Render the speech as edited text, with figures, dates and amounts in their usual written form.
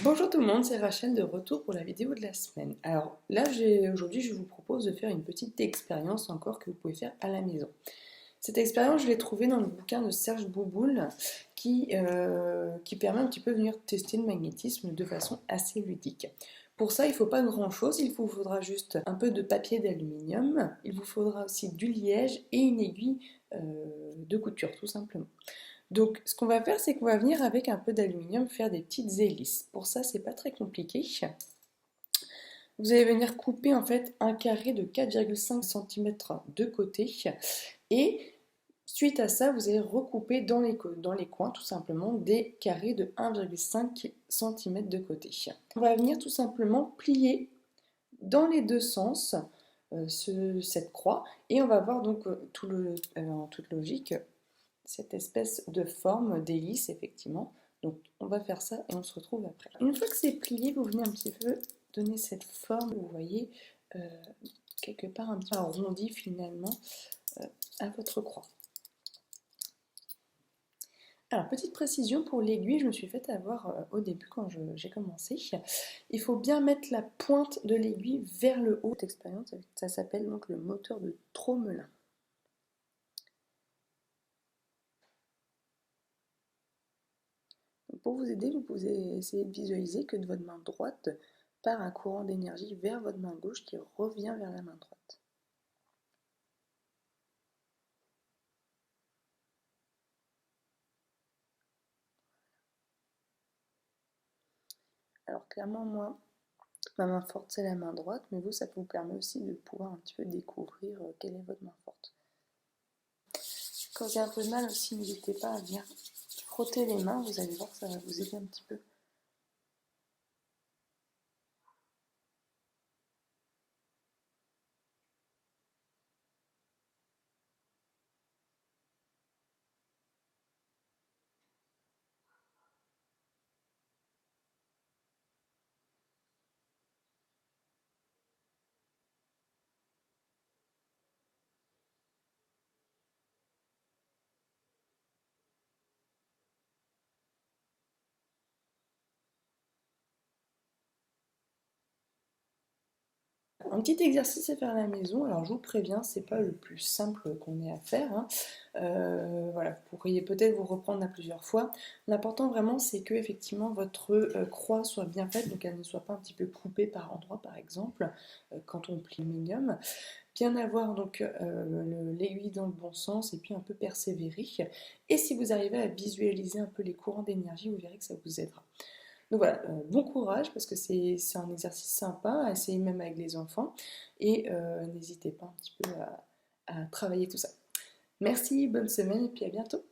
Bonjour tout le monde, c'est Rachel de retour pour la vidéo de la semaine. Alors là, aujourd'hui, je vous propose de faire une petite expérience encore que vous pouvez faire à la maison. Cette expérience, je l'ai trouvée dans le bouquin de Serge Bouboul qui permet un petit peu de venir tester le magnétisme de façon assez ludique. Pour ça, il ne faut pas grand-chose, il vous faudra juste un peu de papier d'aluminium, il vous faudra aussi du liège et une aiguille de couture tout simplement. Donc, ce qu'on va faire, c'est qu'on va venir avec un peu d'aluminium faire des petites hélices. Pour ça, c'est pas très compliqué. Vous allez venir couper en fait un carré de 4,5 cm de côté et suite à ça, vous allez recouper dans les coins tout simplement des carrés de 1,5 cm de côté. On va venir tout simplement plier dans les deux sens cette croix et on va voir donc en toute logique cette espèce de forme d'hélice effectivement. Donc on va faire ça et on se retrouve après. Une fois que c'est plié, vous venez un petit peu donner cette forme, vous voyez, quelque part un petit peu arrondi finalement à votre croix. Alors, petite précision pour l'aiguille, je me suis fait avoir au début quand j'ai commencé. Il faut bien mettre la pointe de l'aiguille vers le haut. Cette expérience, ça s'appelle donc le moteur de Tromelin. Pour vous aider, vous pouvez essayer de visualiser que de votre main droite part un courant d'énergie vers votre main gauche qui revient vers la main droite. Alors clairement, moi, ma main forte, c'est la main droite, mais vous, ça vous permet aussi de pouvoir un petit peu découvrir quelle est votre main forte. Quand vous avez un peu de mal aussi, n'hésitez pas à venir frotter les mains, vous allez voir que ça va vous aider un petit peu. Un petit exercice à faire à la maison, alors je vous préviens, c'est pas le plus simple qu'on ait à faire. Hein. Voilà, vous pourriez peut-être vous reprendre à plusieurs fois. L'important vraiment, c'est que effectivement votre croix soit bien faite, donc elle ne soit pas un petit peu coupée par endroits, par exemple, quand on plie l'aluminium. Bien avoir donc l'aiguille dans le bon sens et puis un peu persévérer. Et si vous arrivez à visualiser un peu les courants d'énergie, vous verrez que ça vous aidera. Donc voilà, bon courage parce que c'est un exercice sympa, à essayer même avec les enfants et n'hésitez pas un petit peu à travailler tout ça. Merci, bonne semaine et puis à bientôt.